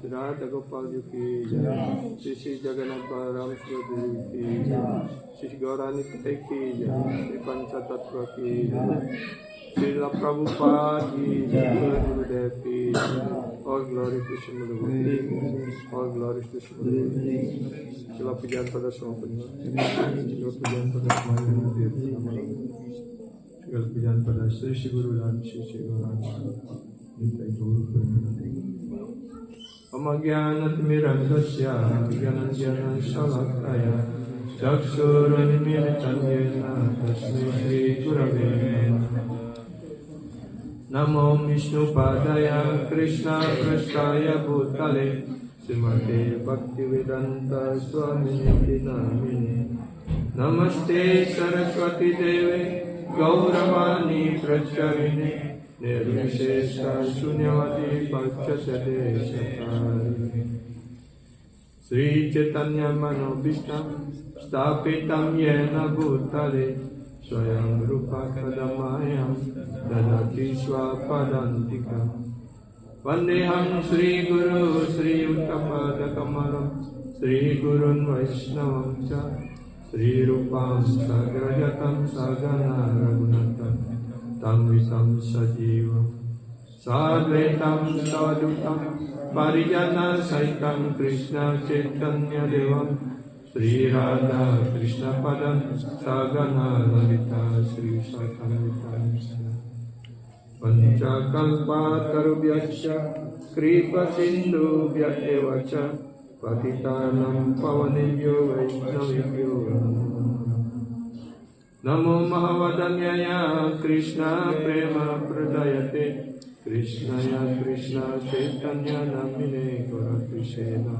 राधा गोपाल जी की जय, श्री श्री जगन्नाथ बलराम सुभद्रा की जय, श्री गौरानिताई की जय, श्री पंचतत्व की जय, श्रील प्रभुपाद की जय, गुरुदेव की जय। All glory to Srimad Bhakti, all glory to Srimad Bhakti. Sila pujian pada semua penyembah, segala pujian pada semua yang hadir bersama kami. Segala pujian pada Sri Guru dan Sri Guru. Amagyanatmirandasya Gyananjana Shalakaya Chakshurunmilitam Yena Tasmai Shri Gurave Namo Vishnu Padaya Krishna Prasthaya Bhutale Srimate Bhaktivedanta Swamini Namini Namaste Saraswati Deve Gauravani Pracharine Nirvishesha Shunyavati Pachasade Satari Sri Chaitanya Manobhishtam Stapitam Yena Bhutale Swayam Rupa Kadamayam Dadati Swapadantikam Vandeham Sri Guru Sri Uttapada Kamalam Sri Gurun Vaishnavam Cha Sri Rupam Sagrajatam Sagana Raghunatam Tam Visam Sajivam Sadvetam Sadutam Parijana Saitam Krishna Chaitanya Devam Sri Radha Krishna Padam Sagana Lalita Sri Sakamita Pancha Kalpa Tarubhyasya Kripa Sindhu Vyadevacha Patitanam Pavanebhyo Vaishnavibhyo Namo Mahavadanyaya Krishna Prema Pradayate Krishnaya Krishna Chaitanya Namine Gaurakrishna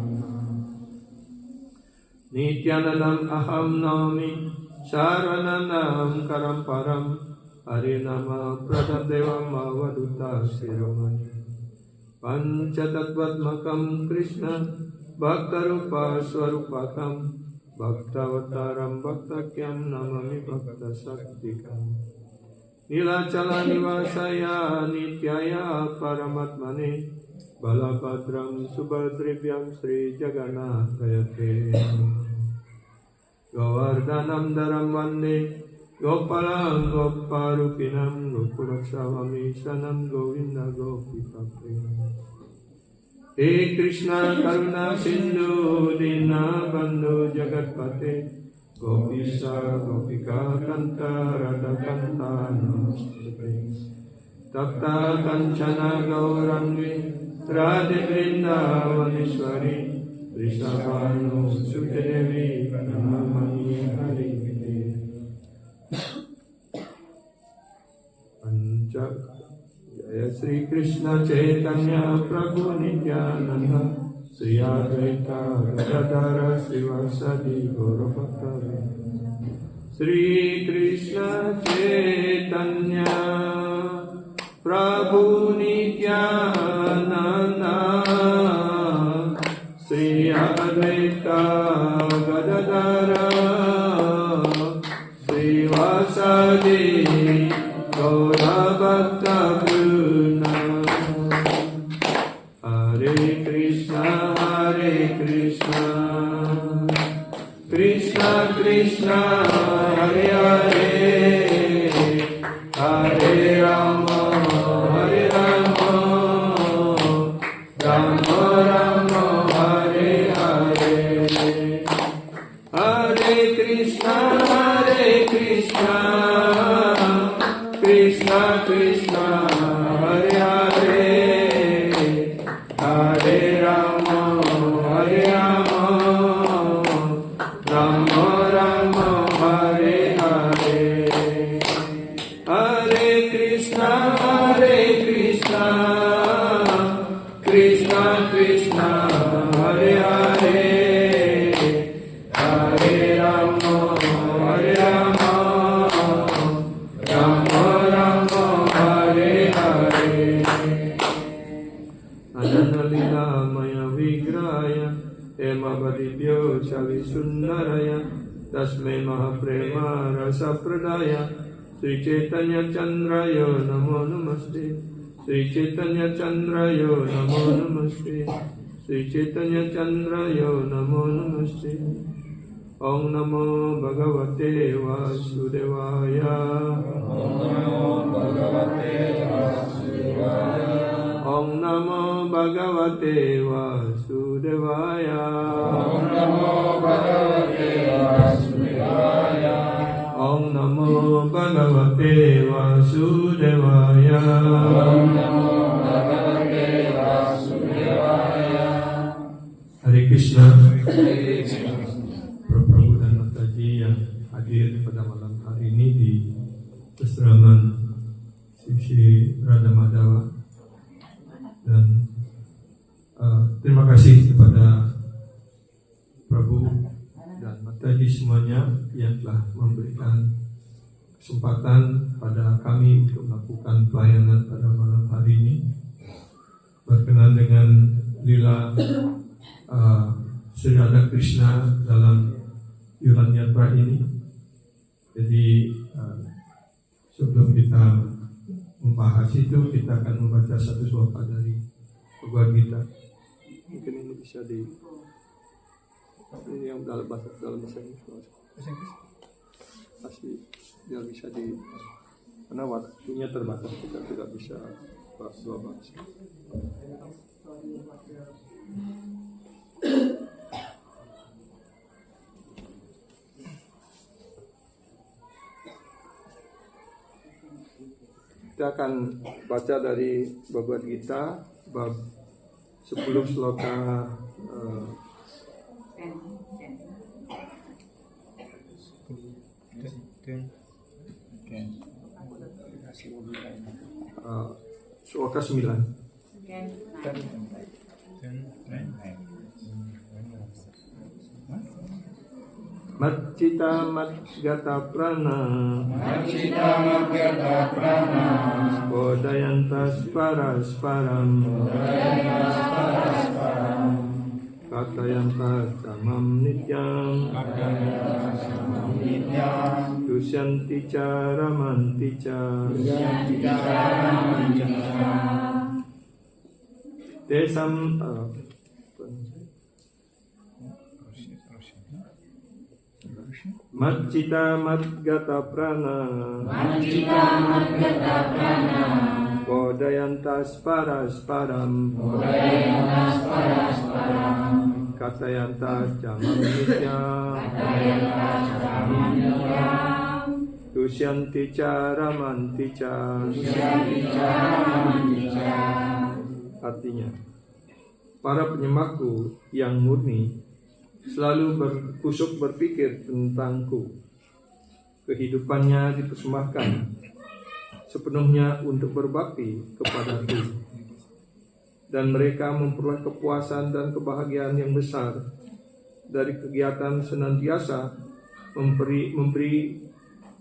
Nityanandam Aham Nami Sarvanandam Karamparam Harinama Pradadevam Avaduta Siromani Panchatattvatmakam Krishna Bhaktarupa Swarupakam Bhaktavataram Bhaktakyam Namami Bhakta Saktikam Nilachala Nivasaya Nityaya Paramatmane Balabhadram Subhadrivyam Sri Jagannath Gayate Govardhanam Dharam Vande Gopalam Goparupinam Gokurakshawami Sanam Govinda Gopikaprinam He Krishna Karuna Sindhu Dina Bandhu Jagatpate Gopisa Gopika Kanta Radha Kanta Namaste Tapta Kanchana Gaurangi Radhe Vrindavaneshwari Rishabhanu Sudevi Namani Hari Pancha Jaya Sri Krishna Chaitanya Prabhu Nityananda Sri Advaita Gadadhara Srivasadi Gaurabhaktari Sri Krishna Chaitanya Prabhu Nityananda Sri Advaita Gadadhara Srivasadi Gaurabhaktari Hare Krishna, Krishna Krishna, Hare Hare, Hare Rama, Hare Rama, Rama Rama, Hare Hare, Hare Krishna, Krishna Krishna, Hare Hare, Hare Rama, Hare Rama, Rama Rama, Hare Hare, Hare Krishna, Krishna Krishna, Hare Hare, Hare Rama, Hare Rama, Rama Rama, Hare Hare. Ananalila Maya Vigraya Emavadibhyo Chavisundaraya Tasmai Mahaprema Rasa Pradaya Sri Chaitanya Chandrayo Namo Namaste Sri Chaitanya Chandrayo Namo Namaste Sri Chaitanya Chandrayo Namo Namaste Om Namo Bhagavate Vasudevaya Om Namo Bhagavate Vasudevaya Om Namo Bhagavate Vasudevaya Om Namo Bhagavate Vasudevaya Om Namo Bhagavate Vasudevaya Om Namo Bhagavate Vasudevaya. Hare Krishna. Prabhu dan Mataji yang hadir pada malam hari ini di Asrama Sri Radha Madhava. Dan terima kasih kepada Prabhu dan Mataji semuanya yang telah memberikan kesempatan pada kami untuk melakukan pelayanan pada malam hari ini berkenaan dengan lila Sri Radha Krishna dalam Yulan Yatra ini. Jadi sebelum kita membahas itu, kita akan membaca satu sloka dari Bhagavad Gita. Mungkin ini bisa ini yang dalam bahasa Inggris. Pasti dia bisa karena waktunya terbatas, kita tidak bisa bahas dua bahasa. Kita akan baca dari Bhagavad Gita bab 10 sloka 9. Matcita matgata prana Bodayantas parasparam Katayanta Tamam Nityam Dusyanti Ramanti Desam Matcita Matgata Prana Kodayantas Parasparam Katayantas Jamam Nityam Dusyanti Ramanti Artinya, para penyembahku yang murni selalu berkusuk berpikir tentangku. Kehidupannya dipersembahkan sepenuhnya untuk berbakti kepadaku. Dan mereka memperoleh kepuasan dan kebahagiaan yang besar dari kegiatan senantiasa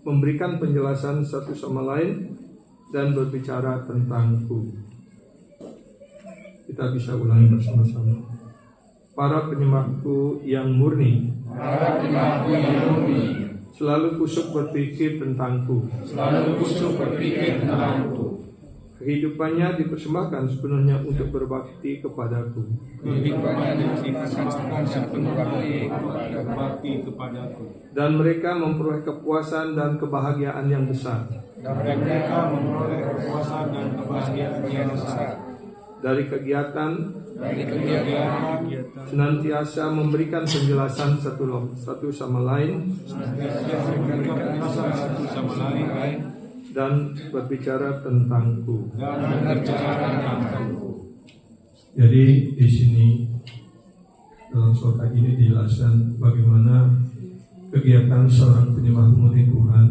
memberikan penjelasan satu sama lain dan berbicara tentangku. Kita bisa ulangi bersama-sama. Para penyembahku yang murni selalu kusuk berpikir tentangku. Kehidupannya dipersembahkan sepenuhnya untuk berbakti kepadaku. Dan mereka memperoleh kepuasan dan kebahagiaan yang besar. Dari kegiatan senantiasa memberikan penjelasan satu sama lain dan berbicara tentangku. Jadi di sini dalam surat ini dijelaskan bagaimana kegiatan seorang penyembah murni Tuhan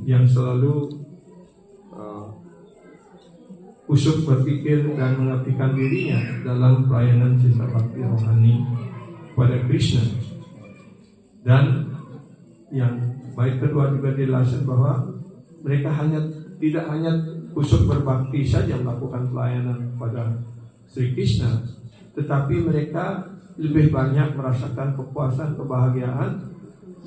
yang selalu usuk berpikir dan mengabdikan dirinya dalam pelayanan cinta bakti rohani kepada Krishna. Dan yang baik kedua juga dijelaskan bahwa mereka tidak hanya usuk berbakti saja melakukan pelayanan kepada Sri Krishna, tetapi mereka lebih banyak merasakan kepuasan, kebahagiaan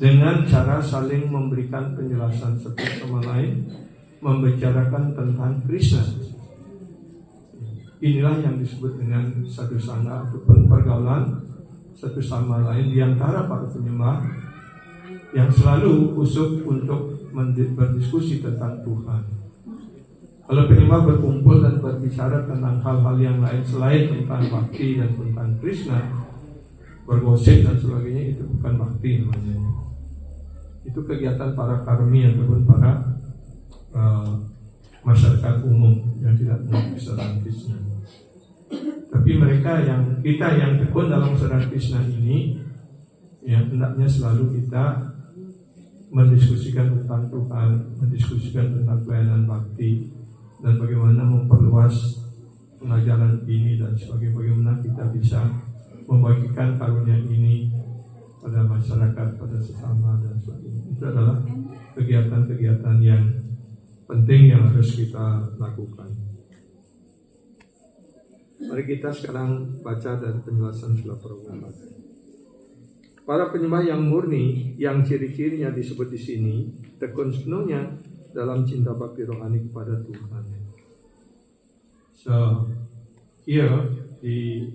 dengan cara saling memberikan penjelasan satu sama lain, membicarakan tentang Krishna. Inilah yang disebut dengan satu sangga ataupun pergaulan satu sama lain di antara para penyembah yang selalu usuk untuk berdiskusi tentang Tuhan. Kalau penyembah berkumpul dan berbicara tentang hal-hal yang lain selain tentang bakti dan tentang Krishna, bergosip dan sebagainya, itu bukan bakti namanya. Itu kegiatan para karmi ataupun para masyarakat umum yang tidak mengerti sadar Krishna. Tapi kita yang tekun dalam sadar Krishna ini, ya hendaknya selalu kita mendiskusikan tentang Tuhan, mendiskusikan tentang pelayanan bakti dan bagaimana memperluas pengajaran ini dan sebagainya, bagaimana kita bisa membagikan karunia ini pada masyarakat, pada sesama dan sebagainya. Itu adalah kegiatan-kegiatan yang penting yang harus kita lakukan. Mari kita sekarang baca dari penjelasan Srila Prabhupada. Para penyembah yang murni, yang ciri-cirinya disebut di sini, tekun sepenuhnya dalam cinta bakti rohani kepada Tuhan. So, here the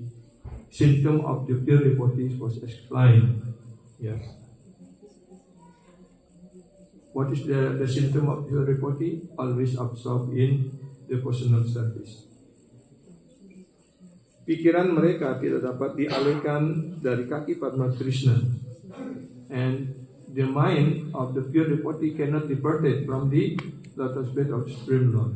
symptom of the pure devotee was explained. Yes. What is the symptom of pure devotee? Always absorbed in devotional service. Pikiran mereka tidak dapat dialihkan dari kaki Padma Krishna, and the mind of the pure devotee cannot diverted from the lotus bed of Supreme Lord.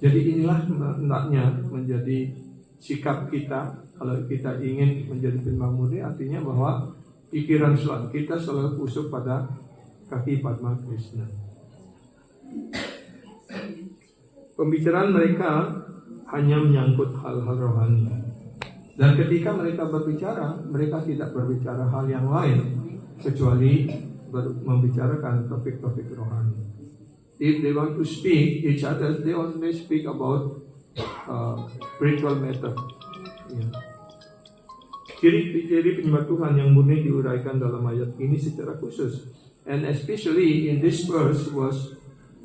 Jadi inilah hendaknya menjadi sikap kita kalau kita ingin menjadi penyembah murni, artinya bahwa pikiran kita selalu usuk pada kaki Padma Krishna. Pembicaraan mereka hanya menyangkut hal-hal rohani. Dan ketika mereka berbicara, mereka tidak berbicara hal yang lain kecuali membicarakan topik-topik rohani. If they want to speak each other, they always speak about spiritual matter. Yeah. Ciri-ciri penyembah Tuhan yang murni diuraikan dalam ayat ini secara khusus. And especially in this verse was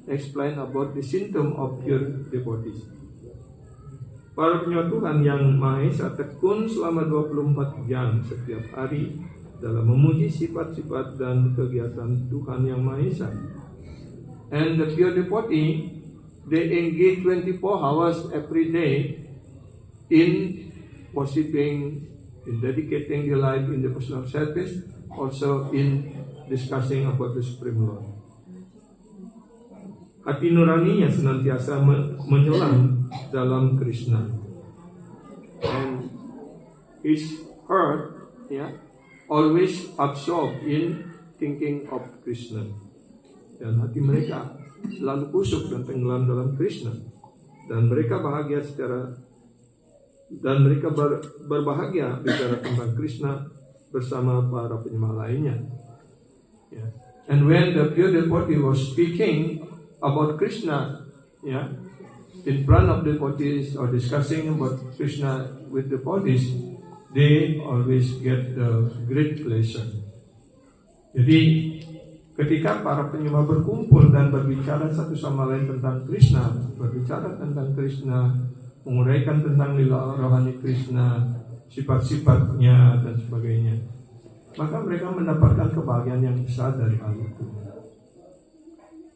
explained about the symptom of pure devotees. Para penyembah Tuhan yang Maha Esa tekun selama 24 jam setiap hari dalam memuji sifat-sifat dan kegiatan Tuhan yang Maha Esa. And the pure devotee, they engage 24 hours every day in worshiping, in dedicating their life in the personal service, also in discussing about the Supreme Lord. Hati nuraninya senantiasa menyelam dalam Krishna, and his heart, always absorbed in thinking of Krishna. Dan hati mereka selalu kusuk dan tenggelam dalam Krishna, dan mereka bahagia berbahagia bicara tentang Krishna bersama para penyembah lainnya. And when the pure devotee was speaking about Krishna, in front of devotees or discussing about Krishna with devotees, they always get the great pleasure. Jadi ketika para penyembah berkumpul dan berbicara satu sama lain tentang Krishna, menguraikan tentang lila rohani Krishna, sifat-sifatnya dan sebagainya, maka mereka mendapatkan kebahagiaan yang besar dari hal itu.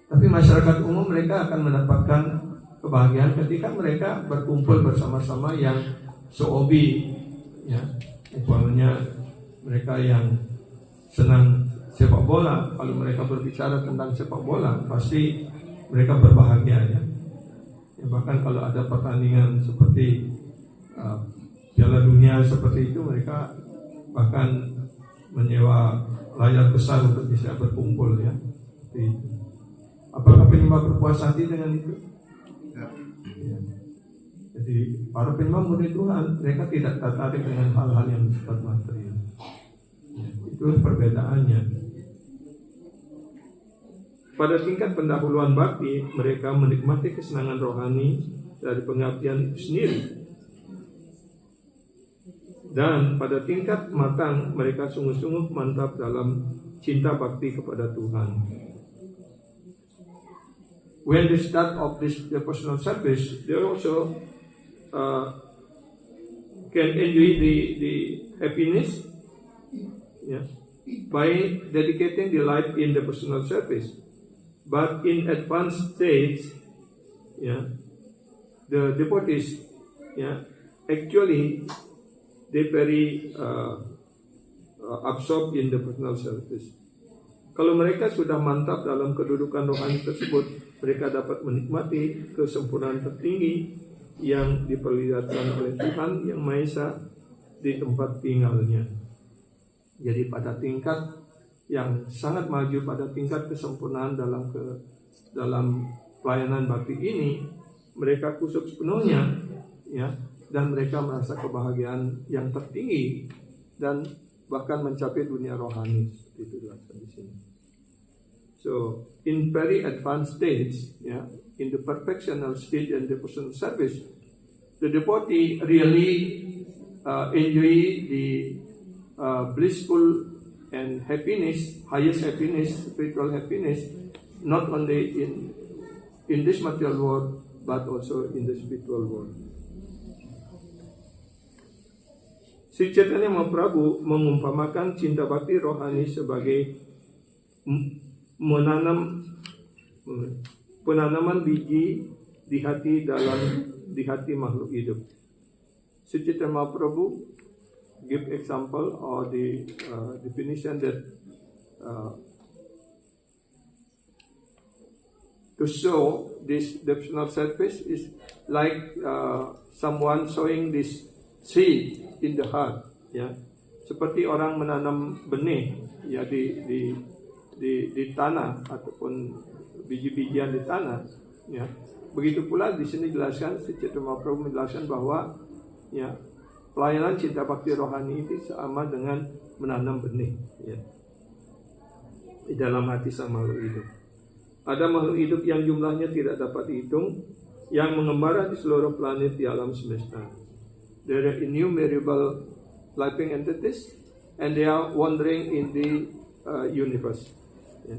Tapi masyarakat umum mereka akan mendapatkan kebahagiaan ketika mereka berkumpul bersama-sama yang sehobi, umpamanya mereka yang senang sepak bola. Kalau mereka berbicara tentang sepak bola, pasti mereka berbahagia, bahkan kalau ada pertandingan seperti Piala Dunia seperti itu, mereka bahkan menyewa layar besar untuk bisa berkumpul, seperti itu. Apakah penyembah berpuas hati dengan itu? Ya. Jadi para penyembah murni Tuhan, mereka tidak tertarik dengan hal-hal yang bersifat material. Itu perbedaannya. Pada tingkat pendahuluan bakti, mereka menikmati kesenangan rohani dari pengabdian itu sendiri. Dan pada tingkat matang, mereka sungguh-sungguh mantap dalam cinta bakti kepada Tuhan. When they start off this personal service, they also can enjoy the happiness, by dedicating the life in the personal service. But in advanced stage, the devotees, actually they very absorbed in the personal service. Kalau mereka sudah mantap dalam kedudukan rohani tersebut, mereka dapat menikmati kesempurnaan tertinggi yang diperlihatkan oleh Tuhan yang Maha Esa di tempat tinggalnya. Jadi pada tingkat yang sangat maju, pada tingkat kesempurnaan dalam pelayanan bakti ini, mereka kusuk sepenuhnya, dan mereka merasa kebahagiaan yang tertinggi dan bahkan mencapai dunia rohani. Itu dijelaskan di sini. So in very advanced stage, in the perfectional stage and devotional service, the devotee really enjoy the blissful and happiness, highest happiness, spiritual happiness, not only in this material world, but also in the spiritual world. Sri Chaitanya Mahaprabhu mengumpamakan cinta bakti rohani sebagai penanaman biji di hati makhluk hidup. Sri Chaitanya Mahaprabhu give example or the definition that to show this devotional service is like someone sowing this seed in the heart, seperti orang menanam benih, di tanah ataupun biji-bijian di tanah, Begitu pula di sini dijelaskan, Sri Chaitanya Mahaprabhu menjelaskan bahwa pelayanan cinta bakti rohani itu sama dengan menanam benih, di dalam hati sang makhluk hidup. Ada makhluk hidup yang jumlahnya tidak dapat dihitung, yang mengembara di seluruh planet di alam semesta. There are innumerable living entities, and they are wandering in the universe. Ya.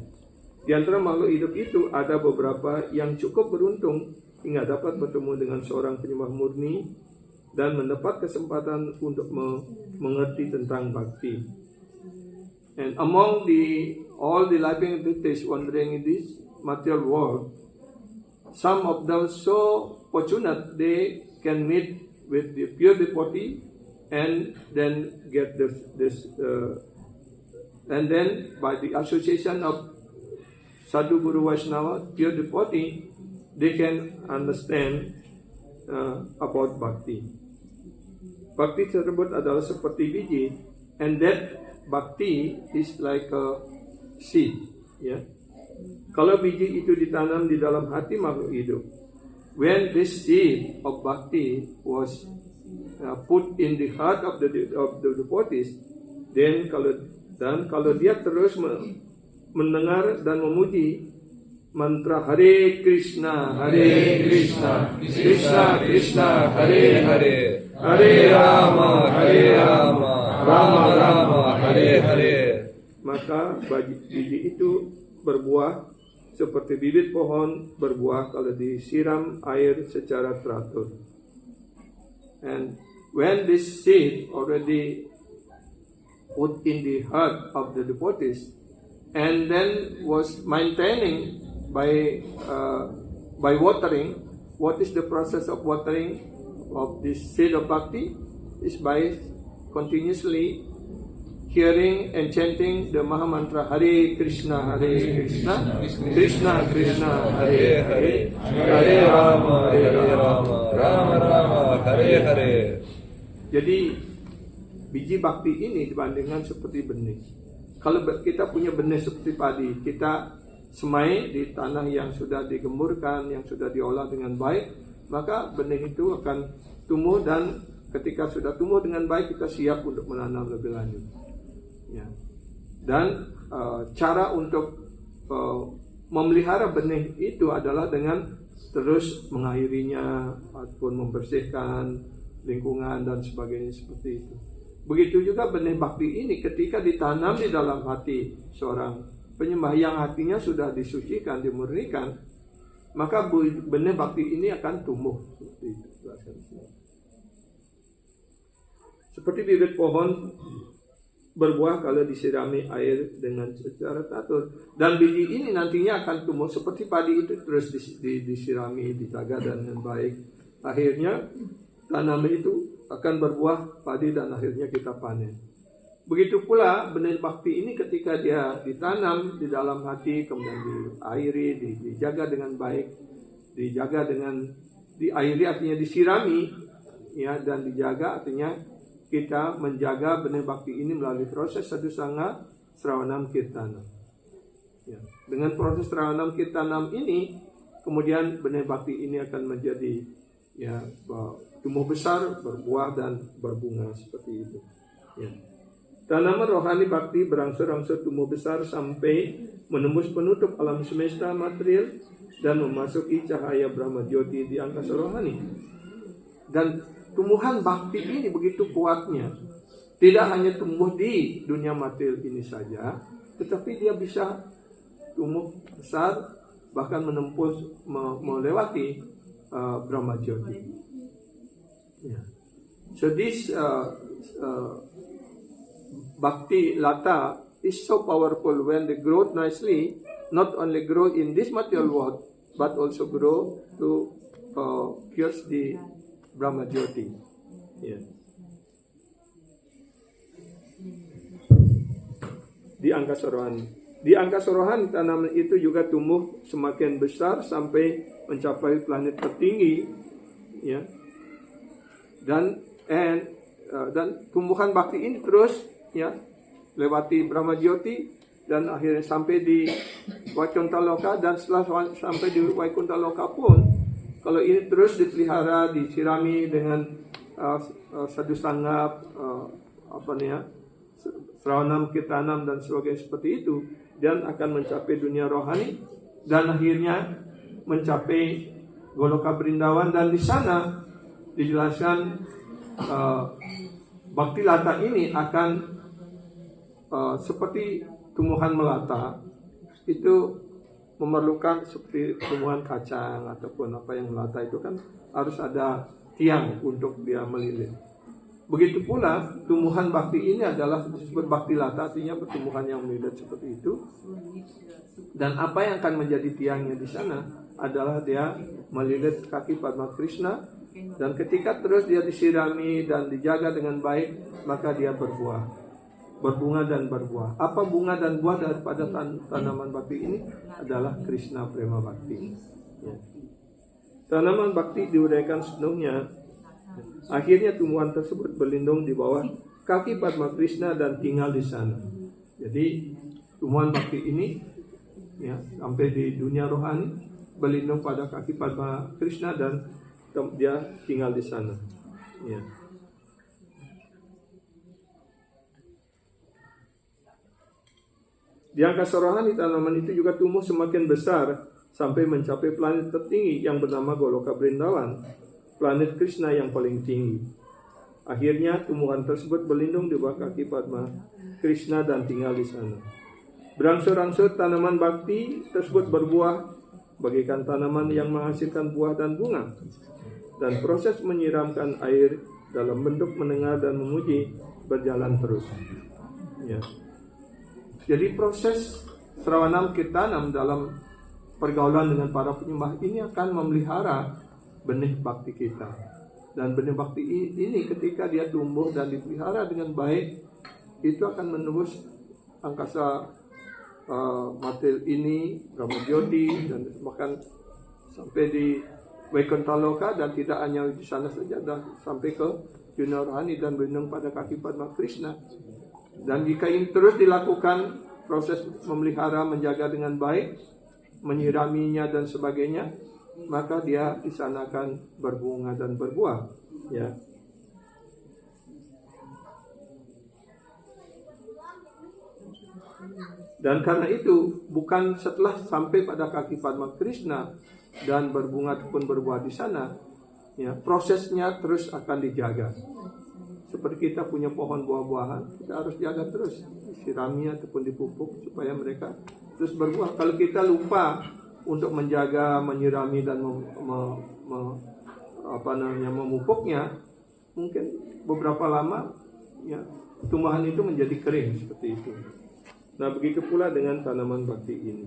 Di antara makhluk hidup itu ada beberapa yang cukup beruntung hingga dapat bertemu dengan seorang penyembah murni dan mendapat kesempatan untuk mengerti tentang bakti. And among all the living entities wandering in this material world, some of them so fortunate they can meet with the pure devotee and then get this and then by the association of Sadhu Guru Vaishnava, pure devotee, they can understand about bhakti. Bhakti tersebut adalah seperti biji, and that bhakti is like a seed. Ya. Kalau biji itu ditanam di dalam hati makhluk hidup, when this seed of bhakti was put in the heart of the devotees, then kalau dia terus mendengar dan memuji mantra Hare Krishna, Krishna Krishna, Hare Hare, Hare Rama, Rama Rama, Hare Hare, maka biji itu berbuah seperti bibit pohon berbuah kalau disiram air secara teratur. And when this seed already put in the heart of the devotees, and then was maintaining by watering. What is the process of watering of this seed of bhakti? Is by continuously hearing and chanting the Maha Mantra Hare Krishna, Krishna Krishna, Hare Hare, Hare Rama, Rama Rama, Hare Hare. Jadi biji bhakti ini dibandingkan seperti benih. Kalau kita punya benih seperti padi, kita semai di tanah yang sudah digemburkan, yang sudah diolah dengan baik, maka benih itu akan tumbuh, dan ketika sudah tumbuh dengan baik, kita siap untuk menanam lebih lanjut. Ya. Dan cara untuk memelihara benih itu adalah dengan terus mengairinya ataupun membersihkan lingkungan dan sebagainya seperti itu. Begitu juga benih bhakti ini ketika ditanam di dalam hati seorang penyembah yang hatinya sudah disucikan, dimurnikan, maka benih bhakti ini akan tumbuh seperti itu. Seperti bibit pohon berbuah kalau disirami air dengan secara teratur, dan biji ini nantinya akan tumbuh seperti padi itu terus disirami, dijaga dengan baik. Akhirnya tanaman itu akan berbuah padi dan akhirnya kita panen. Begitu pula benih bhakti ini ketika dia ditanam di dalam hati, kemudian diairi, dijaga dengan baik, diairi artinya disirami, ya, dan dijaga artinya kita menjaga benih bhakti ini melalui proses sadhu sangha sravanam kirtanam. Ya. Dengan proses sravanam kirtanam ini, kemudian benih bhakti ini akan menjadi tumbuh besar, berbuah dan berbunga seperti itu. Ya. Tanaman rohani bhakti berangsur-angsur tumbuh besar sampai menembus penutup alam semesta material dan memasuki cahaya Brahma Jyoti di angkasa rohani. Dan tumbuhan bhakti ini begitu kuatnya, tidak hanya tumbuh di dunia material ini saja, tetapi dia bisa tumbuh besar bahkan melewati Brahma Jyoti. Yeah. So this bhakti lata is so powerful when they grow nicely, not only grow in this material world, but also grow to pierce the Brahma Jyoti. Yeah. Di angkasa rohani. Di angkasa rohani tanaman itu juga tumbuh semakin besar sampai mencapai planet tertinggi, ya. Dan tumbuhan bhakti ini terus, ya, lewati Brahma Jyoti dan akhirnya sampai di Vaikuntha Loka, dan setelah sampai di Vaikuntha Loka pun, kalau ini terus dipelihara, disirami dengan sadhu sangha, sravanam kirtanam dan sebagainya seperti itu, dan akan mencapai dunia rohani dan akhirnya mencapai Goloka Brindawan. Dan di sana dijelaskan bakti lata ini akan seperti tumbuhan melata, itu memerlukan seperti tumbuhan kacang ataupun apa yang melata itu kan harus ada tiang untuk dia melilit. Begitu pula tumbuhan bakti ini adalah disebut bakti lata, artinya pertumbuhan yang melilit seperti itu. Dan apa yang akan menjadi tiangnya di sana adalah dia melilit kaki Padma Krishna, dan ketika terus dia disirami dan dijaga dengan baik, maka dia berbuah, berbunga dan berbuah. Apa bunga dan buah daripada tanaman bakti ini adalah Krishna Prema Bakti. Ya. Tanaman bakti diuraikan sepenuhnya. Akhirnya tumbuhan tersebut berlindung di bawah kaki Padma Krishna dan tinggal di sana. Jadi tumbuhan bakti ini ya, sampai di dunia rohani berlindung pada kaki Padma Krishna dan dia tinggal di sana. Ya. Di angkasa rohani tanaman itu juga tumbuh semakin besar sampai mencapai planet tertinggi yang bernama Goloka Brindavan, planet Krishna yang paling tinggi. Akhirnya tumbuhan tersebut berlindung di bawah kaki Padma Krishna dan tinggal di sana. Berangsur-angsur tanaman bakti tersebut berbuah bagaikan tanaman yang menghasilkan buah dan bunga. Dan proses menyiramkan air dalam bentuk mendengar dan memuji berjalan terus. Ya. Jadi proses Sravanam Kirtanam dalam pergaulan dengan para penyembah ini akan memelihara benih bakti kita. Dan benih bakti ini ketika dia tumbuh dan dipelihara dengan baik, itu akan menembus angkasa material ini, Brahmajyoti, dan bahkan sampai di Vaikuntha Loka, dan tidak hanya di sana saja, dan sampai ke dunia rohani dan berlindung pada kaki Padma Krishna. Dan jika ini terus dilakukan, proses memelihara, menjaga dengan baik, menyiraminya dan sebagainya, maka dia di sana akan berbunga dan berbuah. Ya. Dan karena itu, bukan setelah sampai pada kaki Padma Krishna dan berbunga ataupun berbuah di sana, ya, prosesnya terus akan dijaga. Seperti kita punya pohon buah-buahan, kita harus jaga terus, sirami ataupun dipupuk supaya mereka terus berbuah. Kalau kita lupa untuk menjaga, menyirami dan memupuknya, mungkin beberapa lama ya tumbuhan itu menjadi kering seperti itu. Nah, begitu pula dengan tanaman bakti ini.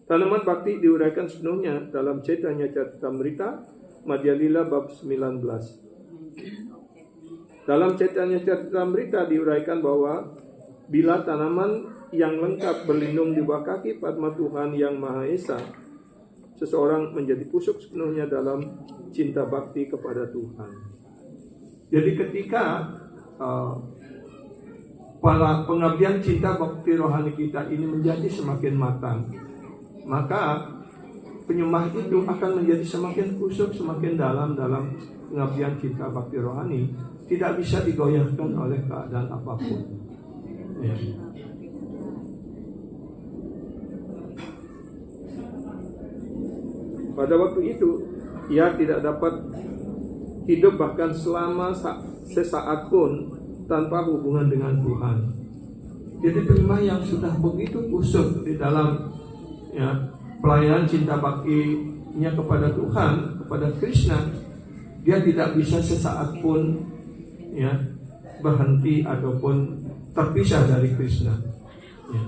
Tanaman bakti diuraikan sepenuhnya dalam Chaitanya Charitamrita Madhya Lila bab 19. Dalam Chaitanya Charitamrita diuraikan bahwa bila tanaman yang lengkap berlindung di bawah kaki Padma Tuhan Yang Maha Esa, seseorang menjadi kusuk sepenuhnya dalam cinta bakti kepada Tuhan. Jadi ketika para pengabdian cinta bakti rohani kita ini menjadi semakin matang, maka penyembah itu akan menjadi semakin kusuk, semakin dalam pengabdian cinta bakti rohani, tidak bisa digoyahkan oleh keadaan apapun. Ya. Pada waktu itu, ia tidak dapat hidup bahkan selama sesaat pun tanpa hubungan dengan Tuhan. Jadi penyembah yang sudah begitu kusuk di dalam ya, pelayanan cinta baktinya kepada Tuhan, kepada Krishna, dia tidak bisa sesaat pun ya, berhenti ataupun terpisah dari Krishna. Ya.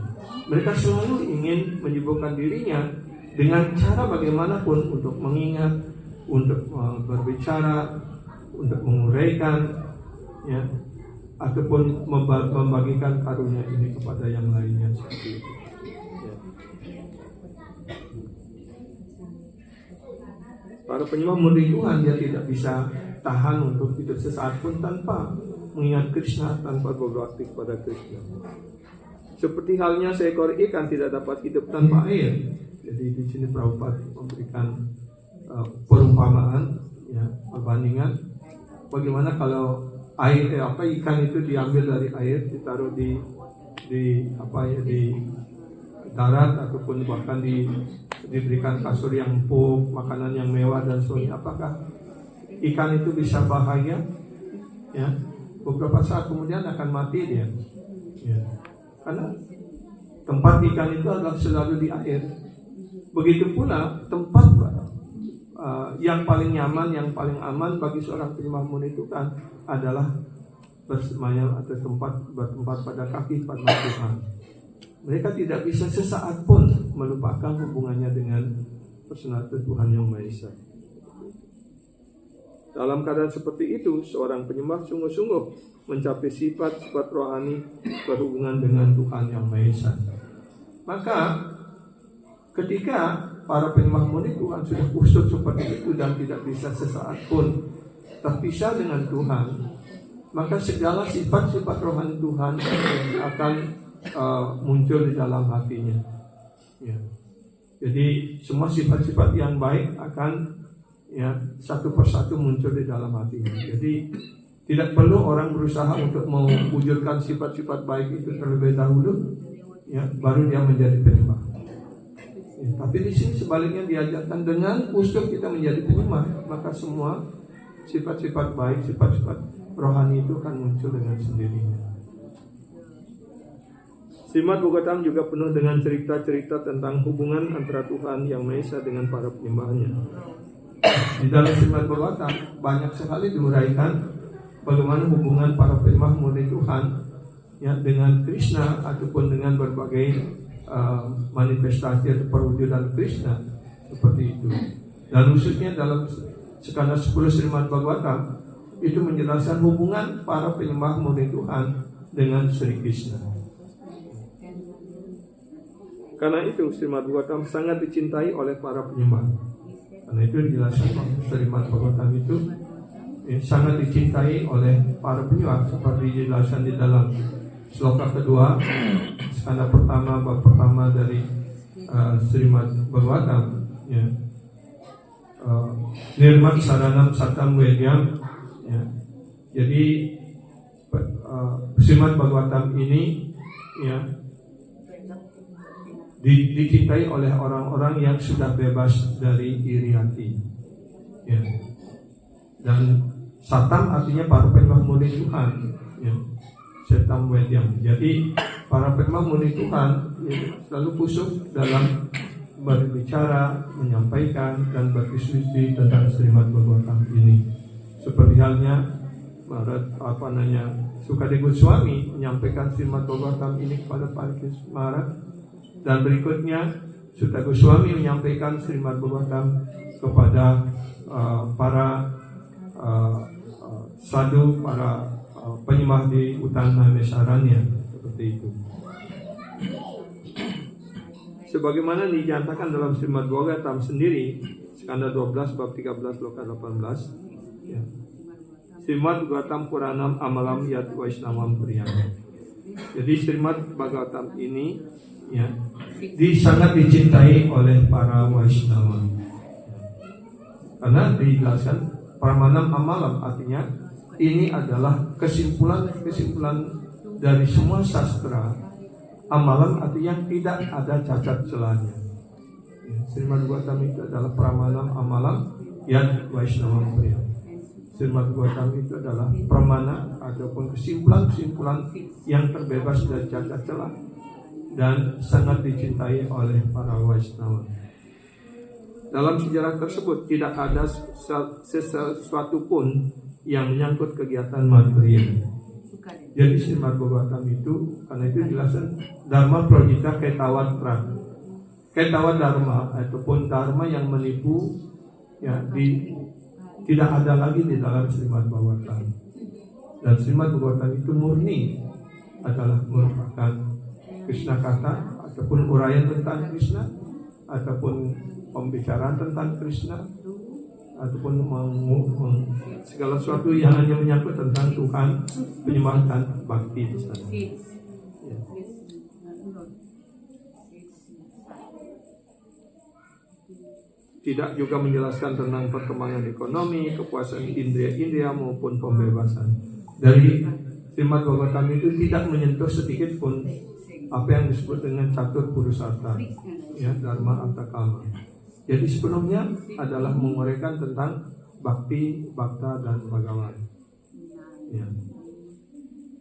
Mereka selalu ingin menyibukkan dirinya dengan cara bagaimanapun untuk mengingat, untuk berbicara, untuk menguraikan, ya, ataupun membagikan karunia ini kepada yang lainnya seperti itu. Ya. Para penyembah murni Tuhan, dia tidak bisa tahan untuk hidup sesaat pun tanpa mengingat Krishna, tanpa berbakti kepada Krishna. Seperti halnya seekor ikan tidak dapat hidup tanpa air. Jadi di sini Prabhupada memberikan perumpamaan, ya, perbandingan. Bagaimana kalau air ikan itu diambil dari air, ditaruh di darat ataupun bahkan diberikan kasur yang empuk, makanan yang mewah dan sebagainya, apakah ikan itu bisa bahaya, ya, beberapa saat kemudian akan mati dia, ya. Karena tempat ikan itu adalah selalu di air. Begitu pula tempat yang paling nyaman, yang paling aman bagi seorang penyembah murni Tuhan adalah bersemayam atau bertempat pada kaki padma Tuhan. Mereka tidak bisa sesaat pun melupakan hubungannya dengan personal Tuhan Yang Maha Esa. Dalam keadaan seperti itu, seorang penyembah sungguh-sungguh mencapai sifat-sifat rohani berhubungan dengan Tuhan Yang Maha Esa. Maka ketika para penyembah murni Tuhan sudah kusut seperti itu dan tidak bisa sesaat pun terpisah dengan Tuhan, maka segala sifat-sifat rohani Tuhan akan muncul di dalam hatinya, ya. Jadi semua sifat-sifat yang baik akan, ya, satu persatu muncul di dalam hatinya. Jadi tidak perlu orang berusaha untuk mewujudkan sifat-sifat baik itu terlebih dahulu, ya, baru dia menjadi penyembah. Ya, tapi di sini sebaliknya diajarkan dengan khusus kita menjadi penyembah, maka semua sifat-sifat baik, sifat-sifat rohani itu akan muncul dengan sendirinya. Srimad Bhagavatam juga penuh dengan cerita-cerita tentang hubungan antara Tuhan Yang Maha Esa dengan para penyembahnya. Di dalam Srimad Bhagavatam banyak sekali diuraikan bagaimana hubungan para penyembah murni Tuhan, ya, dengan Krishna ataupun dengan berbagai manifestasi atau perwujudan Krishna seperti itu. Dan khususnya dalam skala 10 Srimad Bhagavatam itu menjelaskan hubungan para penyembah murni Tuhan dengan Sri Krishna. Karena itu Srimad Bhagavatam sangat dicintai oleh para penyembah. Karena itu dijelaskan Srimad Bhagavatam itu sangat dicintai oleh para penyembah, seperti dijelaskan di dalam sloka kedua, skala pertama, bab pertama dari Srimad Bhagavatam, ya. Nirmat Saranam Satam Vedyam, ya. Jadi Srimad Bhagavatam ini, ya, dicintai oleh orang-orang yang sudah bebas dari iri hati, ya. Dan Satam artinya para penyembah murni Tuhan, ya. Satam Vedyam. Jadi para penyembah murni Tuhan, ya, selalu khusyuk dalam berbicara, menyampaikan dan berdiskusi tentang Srimad Bhagavatam ini. Seperti halnya Sukadeva Goswami menyampaikan Srimad Bhagavatam ini kepada Parikshit Maharaj. Dan berikutnya Sutta Goswami menyampaikan Srimad Bhagavatam kepada para sadhu, para penyembah di hutan Naimisaranya, seperti itu. Sebagaimana dinyatakan dalam Srimad Bhagavatam sendiri, skanda 12 bab 13 loka 18, ya. Srimad Bhagavatam Puranam Amalam Yat Vaishnamam Priyam. Jadi Srimad Bhagavatam ini, ya, sangat dicintai oleh para Vaishnava. Karena dijelaskan Pramanam Amalam, artinya ini adalah kesimpulan dari semua sastra. Amalam artinya tidak ada cacat celahnya. Srimad Bhagavatam itu adalah Pramanam Amalam Yat Vaishnava Priya. Srimad Bhagavatam itu adalah pramana ataupun kesimpulan-kesimpulan yang terbebas dari cacat celah dan sangat dicintai oleh para Vaishnava. Dalam sejarah tersebut tidak ada sesuatu pun yang menyangkut kegiatan material. Jadi Srimad Bhagavatam itu, karena itu dijelaskan Dharma Projita Ketawatra. Ketawa Dharma ataupun Dharma yang menipu, ya, tidak ada lagi di dalam Srimad Bhagavatam. Dan Srimad Bhagavatam itu murni adalah merupakan Krishna kata ataupun uraian tentang Krishna ataupun pembicaraan tentang Krishna ataupun segala sesuatu yang hanya menyangkut tentang Tuhan, penyembahan dan bakti di sana. Ya. Tidak juga menjelaskan tentang perkembangan ekonomi, kepuasan indria-indria maupun pembebasan. Dari Srimad Bhagavatam itu tidak menyentuh sedikit pun apa yang disebut dengan catur purusarta, ya, dharma artha kama. Jadi sepenuhnya adalah menguraikan tentang Bhakti, Bhakta, dan Bhagawan. Ya.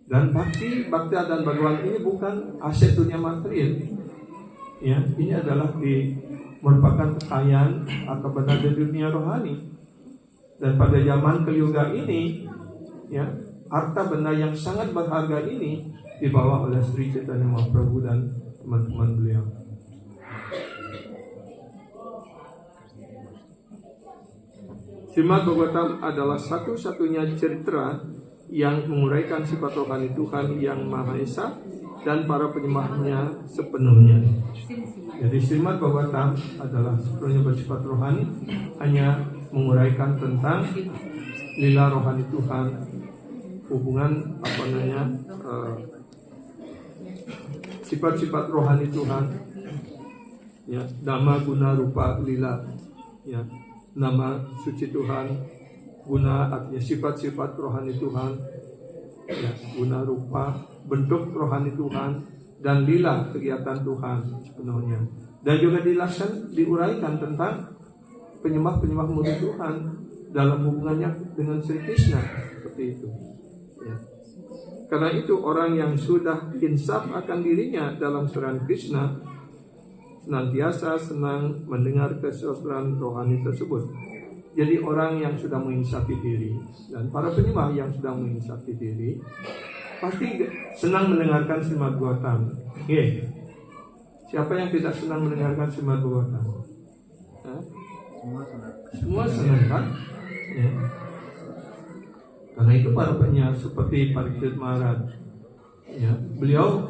Dan Bhakti, Bhakta, dan Bhagawan ini bukan aset dunia material. Ya, ini adalah merupakan kekayaan atau benar dari dunia rohani. Dan pada zaman Kaliuga ini, ya, harta benda yang sangat berharga ini dibawa oleh Sri Chaitanya Mahaprabhu dan teman-teman beliau. Srimad Bhagavatam adalah satu-satunya cerita yang menguraikan sifat rohani Tuhan yang Maha Esa dan para penyembahnya sepenuhnya. Jadi Srimad Bhagavatam adalah sepenuhnya bersifat rohani, hanya menguraikan tentang lila rohani Tuhan, hubungan sifat-sifat rohani Tuhan, ya, nama, guna, rupa, lila, ya, nama suci Tuhan, guna artinya sifat-sifat rohani Tuhan, ya, guna, rupa, bentuk rohani Tuhan, dan lila kegiatan Tuhan sepenuhnya. Dan juga diuraikan tentang penyembah-penyembah murid Tuhan dalam hubungannya dengan Sri Krishna, seperti itu. Ya. Karena itu orang yang sudah insaf akan dirinya dalam suran Krishna senantiasa senang mendengar kesesaran rohani tersebut. Jadi orang yang sudah menginsafi diri dan para penyembah yang sudah menginsafi diri pasti senang mendengarkan Srimad Bhagavatam. Siapa yang tidak senang mendengarkan Srimad Bhagavatam? Semua senang kan? Ya. Karena itu para penyair seperti Parikshit Maharaj, ya, beliau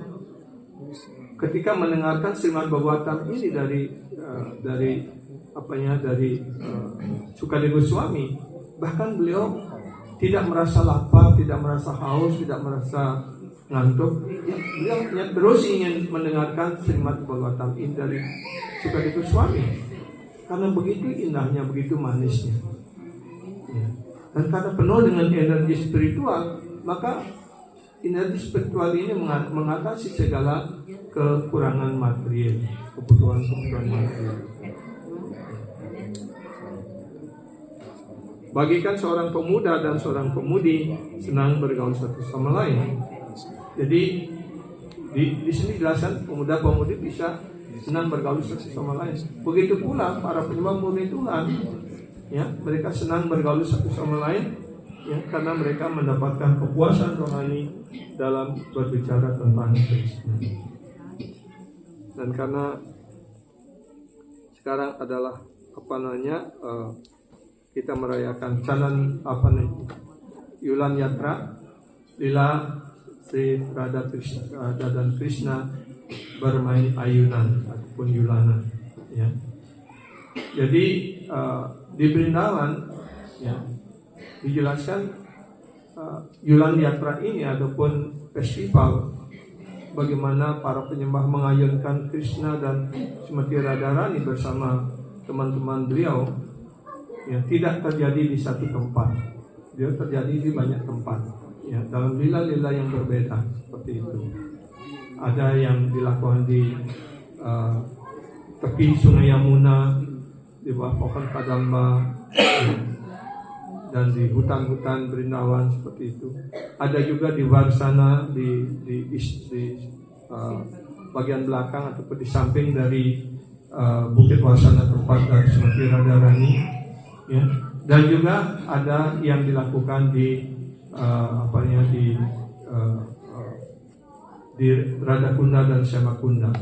ketika mendengarkan Srimad Bhagavatam ini dari Sukadeva Goswami, bahkan beliau tidak merasa lapar, tidak merasa haus, tidak merasa ngantuk. Ya, beliau terus ingin mendengarkan Srimad Bhagavatam ini dari Sukadeva Goswami karena begitu indahnya, begitu manisnya. Ya. Dan karena penuh dengan energi spiritual, maka energi spiritual ini mengatasi segala kekurangan material, kebutuhan material. Bagikan seorang pemuda dan seorang pemudi senang bergaul satu sama lain. Jadi di sini jelaskan pemuda-pemudi bisa senang bergaul satu sama lain. Begitu pula para penyembah murni Tuhan, ya, mereka senang bergaul satu sama lain, ya, karena mereka mendapatkan kepuasan rohani dalam berbicara tentang Krishna. Dan karena sekarang adalah kita merayakan Yulan Yatra, lila Sri Radha dan Krishna bermain ayunan ataupun yulanan, ya. Jadi di Vrindavan, ya, dijelaskan Yulan Yatra ini ataupun festival bagaimana para penyembah mengayunkan Krishna dan Srimati Radharani bersama teman-teman beliau, ya, tidak terjadi di satu tempat. Dia terjadi di banyak tempat, ya, dalam lila-lila yang berbeda seperti itu. Ada yang dilakukan di tepi Sungai Yamuna, di bawah pohon kadamba, ya, dan di hutan-hutan Vrindavan seperti itu. Ada juga di Varsana di bagian belakang ataupun di samping dari Bukit Varsana tempat dari Srimati Radharani, ya. Dan juga ada yang dilakukan di Radhakunda dan Syamakunda,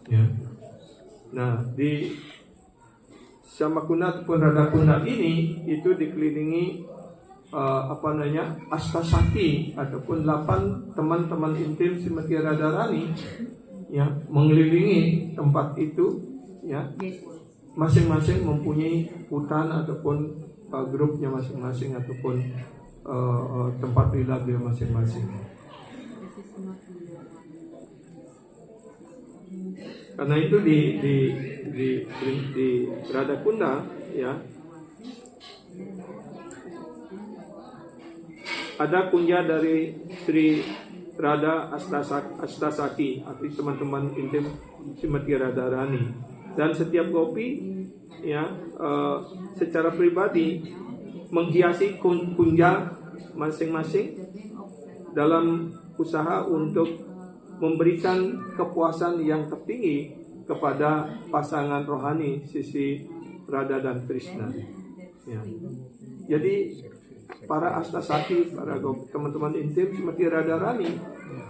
ya. Nah, di Syamakunda ataupun Radhakunda ini itu dikelilingi Astasaki ataupun 8 teman-teman intim Srimati Radharani, ya, mengelilingi tempat itu, ya. Masing-masing mempunyai hutan ataupun grupnya masing-masing ataupun tempat lila dia masing-masing. Karena itu di Radhakunda, ya, ada kunja dari Sri Radha Astasaki atau teman-teman intim Srimati Radharani. Dan setiap kopi, ya, secara pribadi menghiasi kunja masing-masing dalam usaha untuk memberikan kepuasan yang tertinggi kepada pasangan rohani sisi Radha dan Krishna. Ya. Jadi para astasaki, para teman-teman intim seperti Radharani,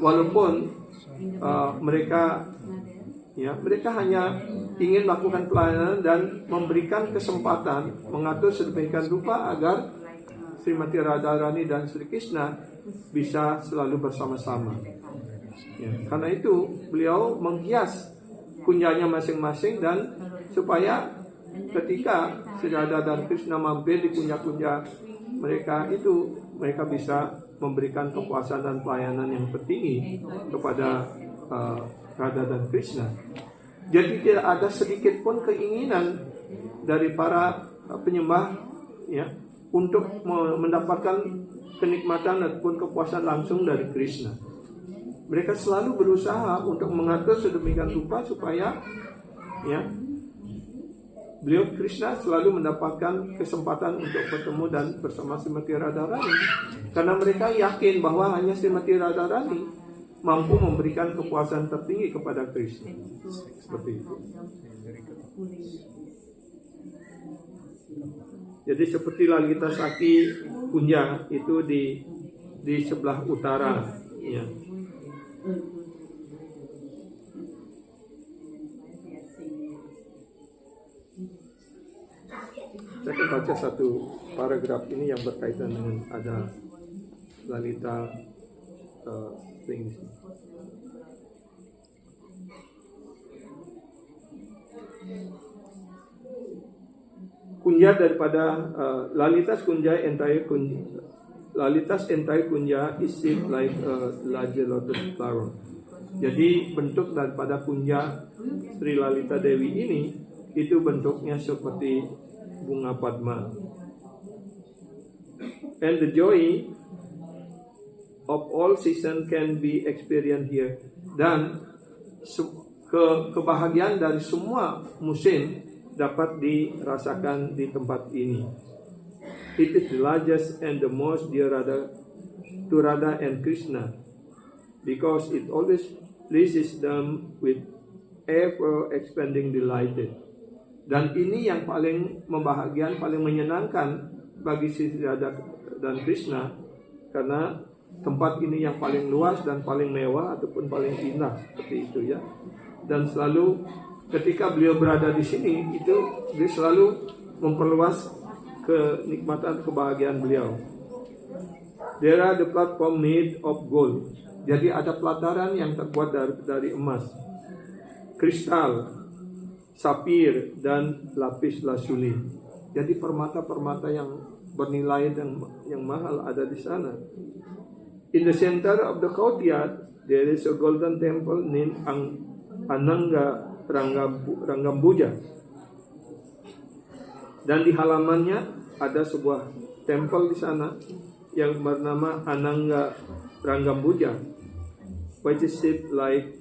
walaupun mereka hanya ingin melakukan pelayanan dan memberikan kesempatan mengatur sedemikian rupa agar Srimati Radharani dan Sri Krishna bisa selalu bersama-sama. Ya, karena itu beliau menghias kunjanya masing-masing dan supaya ketika Sri Radha dan Krishna mampir di kunja-kunja mereka itu, mereka bisa memberikan kepuasan dan pelayanan yang tertinggi kepada Radha dan Krishna. Jadi tidak ada sedikit pun keinginan dari para penyembah ya untuk mendapatkan kenikmatan ataupun kepuasan langsung dari Krishna. Mereka selalu berusaha untuk mengatur sedemikian rupa supaya ya beliau Krishna selalu mendapatkan kesempatan untuk bertemu dan bersama Srimati Radharani, karena mereka yakin bahwa hanya Srimati Radharani mampu memberikan kepuasan tertinggi kepada Krishna. Seperti itu. Jadi seperti Lalita Saki Kunja itu di sebelah utara ya. Saya akan baca satu paragraf ini yang berkaitan dengan ada Lalita things. Kunja daripada Lalitas Kunja entire Kunja. Lalitas entire Kunja is shaped like a large lotus flower. Jadi bentuk daripada kunja Sri Lalita Dewi ini itu bentuknya seperti bunga padma. And the joy of all season can be experienced here. Dan kebahagiaan dari semua musim dapat dirasakan di tempat ini. It is the largest and the most dear to Radha and Krishna, because it always pleases them with ever expanding delighted. Dan ini yang paling membahagiakan, paling menyenangkan bagi Sri Radha dan Krishna, karena tempat ini yang paling luas dan paling mewah ataupun paling indah seperti itu ya. Dan selalu ketika beliau berada di sini itu dia selalu memperluas kenikmatan kebahagiaan beliau. There are the platform made of gold. Jadi ada pelataran yang terbuat dari emas, kristal, sapir dan lapis lazuli. Jadi permata-permata yang bernilai dan yang mahal ada di sana. In the center of the courtyard there is a golden temple named Ananga Rangambuja. Dan di halamannya ada sebuah temple di sana yang bernama Ananga Rangambuja, which is shaped like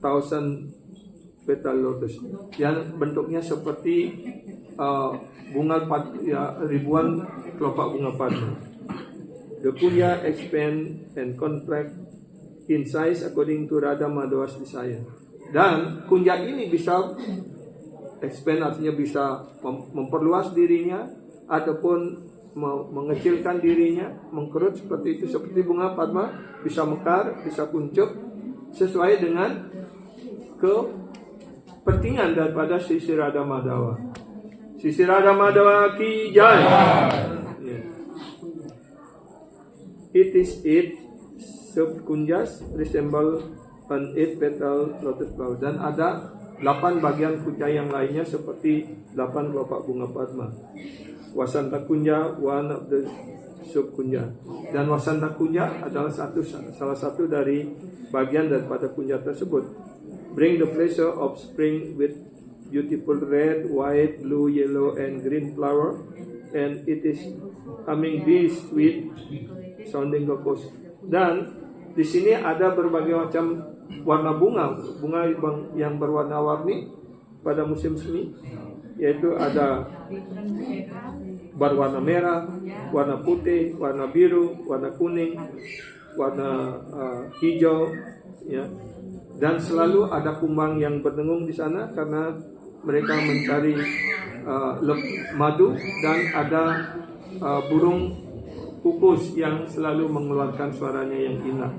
1,000 petal lotus. Yang bentuknya seperti ribuan kelopak bunga padma. The punya expand and contract in size according to Radha Madhava's desire. Dan kunja ini bisa expand, artinya bisa memperluas dirinya ataupun mengecilkan dirinya, mengkerut seperti itu, seperti bunga padma, bisa mekar, bisa kuncup sesuai dengan kepentingan daripada Sri Radha Madhava. Sri Radha Madhava ki jai. It is 8 sub-kunjas resemble an 8 petal lotus flower. Dan ada 8 bagian kunja yang lainnya seperti 8 kelopak bunga padma. Wasanta kunja, one of the sub-kunja. Dan wasanta kunja adalah salah satu dari bagian daripada kunja tersebut. Bring the pleasure of spring with beautiful red, white, blue, yellow, and green flower. And it is hummingbee sweet sounding kokos. Dan di sini ada berbagai macam warna bunga yang berwarna-warni pada musim semi, yaitu ada berwarna merah, warna putih, warna biru, warna kuning, warna hijau, ya. Dan selalu ada kumbang yang berdengung di sana karena mereka mencari madu, dan ada burung kukus yang selalu mengeluarkan suaranya yang indah.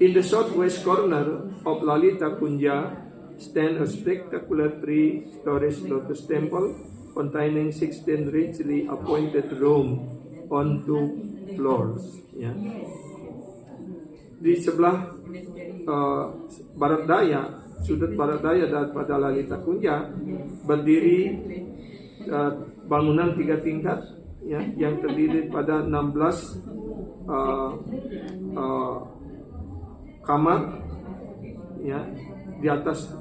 In the southwest corner of Lalita Kunja stand a spectacular three-story lotus temple containing 16 richly appointed rooms on 2 floors. Ya. Di sebelah barat daya, sudut barat daya daripada Lalita Kunja, berdiri bangunan 3 tingkat, ya, yang terdiri pada 16 kamar, ya. Di atas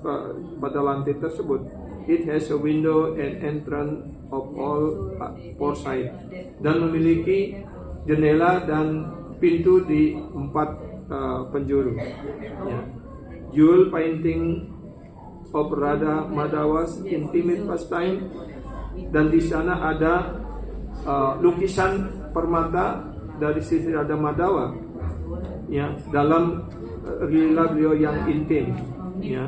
pada lantai tersebut, it has a window and entrance of all 4 sides, dan memiliki jendela dan pintu di 4 penjuru. Ya. Jewel painting of Radha Madhava's intimate pastime, dan di sana ada lukisan permata dari Sri Radha Madhava, ya, dalam lila beliau yang intim, ya,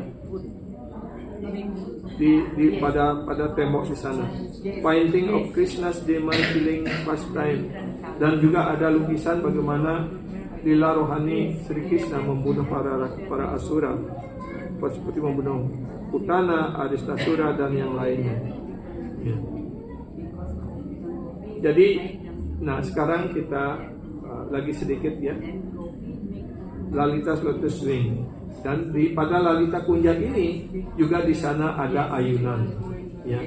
pada tembok di sana. Painting of Krishna's demon killing pastime, dan juga ada lukisan bagaimana lila rohani Sri Krishna membunuh para asura, seperti membunuh Putana, Aristasura, dan yang lainnya. Ya. Jadi, nah sekarang kita lagi sedikit, ya, Lalita Lotus Wing, dan pada Lalita Kunja ini juga di sana ada ayunan, ya.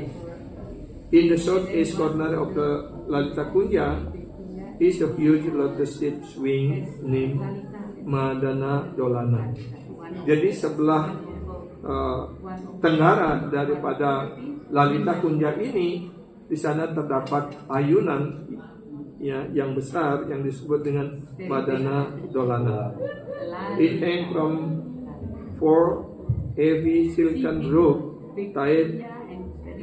In the southeast corner of the Lalita Kunja is a huge lotus shaped swing named Madana Dolana. Jadi sebelah tenggara daripada Lalita Kunja ini, di sana terdapat ayunan, ya, yang besar yang disebut dengan Madana Dolana. It came from 4 heavy silken rope tied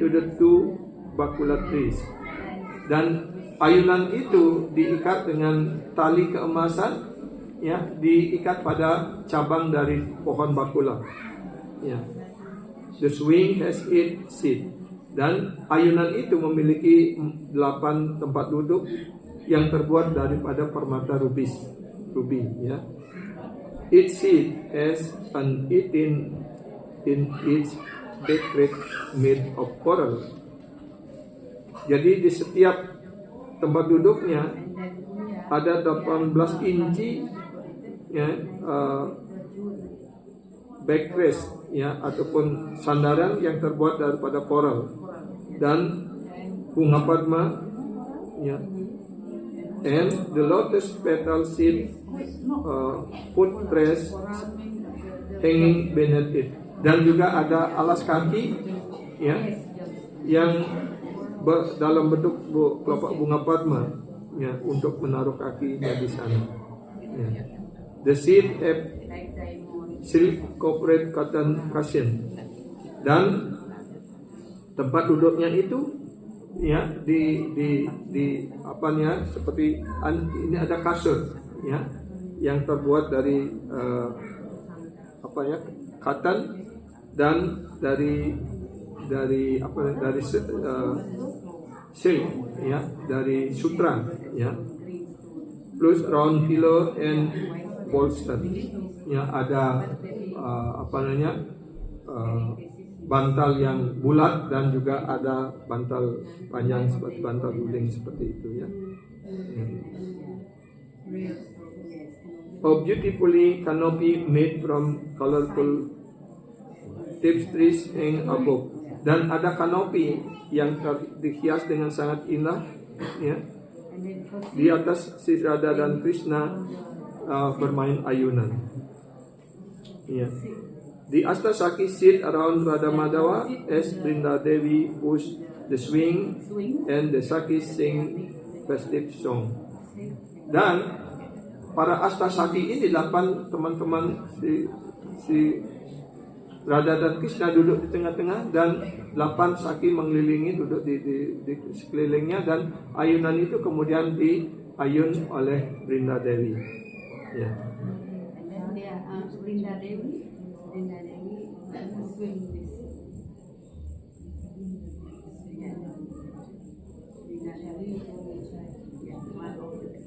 to the 2 bakula trees. Dan ayunan itu diikat dengan tali keemasan, ya, diikat pada cabang dari pohon bakula. Ya. The swing has 8 seats, dan ayunan itu memiliki 8 tempat duduk yang terbuat daripada permata rubi, ya. Each seat has an 18-inch decorated made of coral. Jadi di setiap tempat duduknya ada 18 inci, ya, backrest, ya, ataupun sandaran yang terbuat daripada koral dan bunga padma, ya. And the lotus petal seed footrest hanging beneath it. Dan juga ada alas kaki, ya, yang dalam bentuk kelopak bunga padma, ya, untuk menaruh kaki di sana. Ya. The seat have silk corporate cotton cushion, dan tempat duduknya itu, ya, di apanya, seperti ini ada kasur, ya, yang terbuat dari cotton dan dari silk, ya, dari sutra, ya, plus round pillow and bolster, ya, ada bantal yang bulat dan juga ada bantal panjang seperti bantal guling seperti itu, ya. A beautifully canopy made from colorful tapestries hang above, dan ada kanopi yang dihias dengan sangat indah, ya, di atas Sri Radha dan Krishna bermain ayunan, ya. The Astasaki sit around Radha Madhava as Brinda Devi push the swing and the Sakis sing festive song. Dan para Astasaki ini 8 teman-teman si Radha dan Krishna duduk di tengah-tengah dan 8 saki mengelilingi, duduk di sekelilingnya, dan ayunan itu kemudian diayun oleh Brinda Dewi. Ya. Brinda Dewi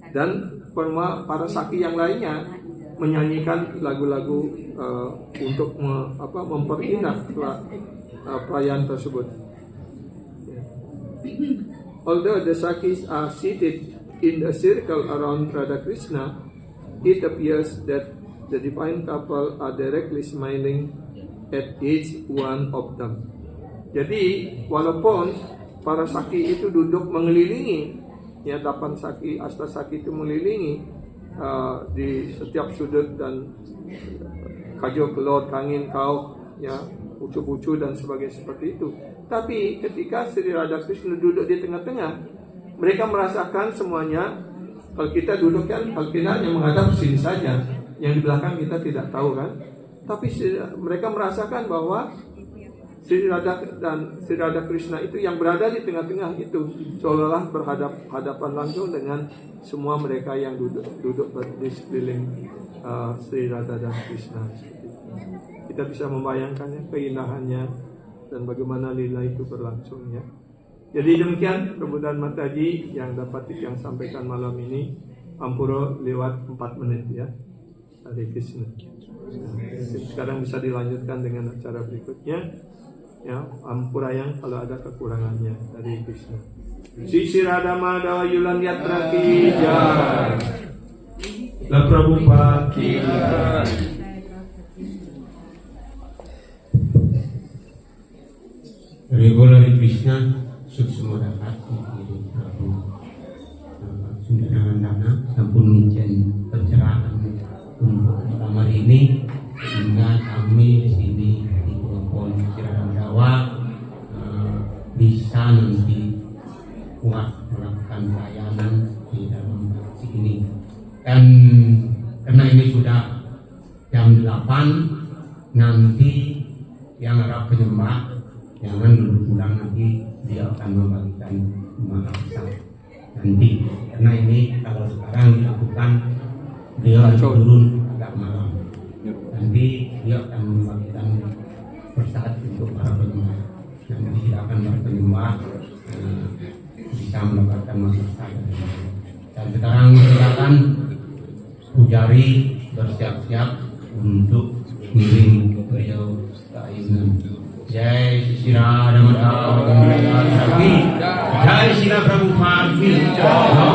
dan para saki yang lainnya menyanyikan lagu-lagu untuk memperindah perayaan tersebut. Although the Sakis are seated in a circle around Radha Krishna, it appears that the divine couple are directly smiling at each one of them. Jadi walaupun para saki itu duduk mengelilingi, ya 8 saki, asta saki itu mengelilingi di setiap sudut dan kajo kelot kangin kau, ya ucu-ucu dan sebagainya seperti itu. Tapi ketika Sri Radha Krishna duduk di tengah-tengah, mereka merasakan semuanya. Kalau kita duduk kan, kalau kita hanya menghadap sini saja, yang di belakang kita tidak tahu kan. Tapi mereka merasakan bahwa Sri Radha dan Sri Radha Krishna itu yang berada di tengah-tengah itu seolah-olah berhadapan langsung dengan semua mereka yang duduk di sekeliling Sri Radha dan Krishna. Kita bisa membayangkannya, keindahannya, dan bagaimana lila itu berlangsung, ya. Jadi demikian Prabhu dan Mataji yang dapat yang sampaikan malam ini. Ampuro lewat 4 menit, ya. Hare Krishna. Sekarang bisa dilanjutkan dengan acara berikutnya, ya. Ampura yang kalau ada kekurangannya. Hare Krishna. Sri Radha Madhava Yulan Yatra Ki Jai. La Prabhupada Ki Jai. Regular Krishna Suksma Hati Diri Prabu Sundarangan Dana sampun mincen pencerahan untuk malam hari ini, sehingga kami di sini di Kelompok Ciradang Jawa bisa nanti kuat melakukan pelayanan di dalam aksi ini. Dan karena ini sudah jam 8, nanti yang harap penyembah jangan dulu pulang, nanti dia akan membagikan makan nanti, karena ini kalau sekarang dilakukan dia harus turun agak malam, nanti dia akan membagikan persaat untuk para penyembah. Nanti silakan para penyembah bisa mendapatkan makan. Dan sekarang silakan pujari bersiap-siap untuk ngiring beliau ke ayunan. Jai Sri Radha Madhava Jai Sri Prabhupada Ki Jai.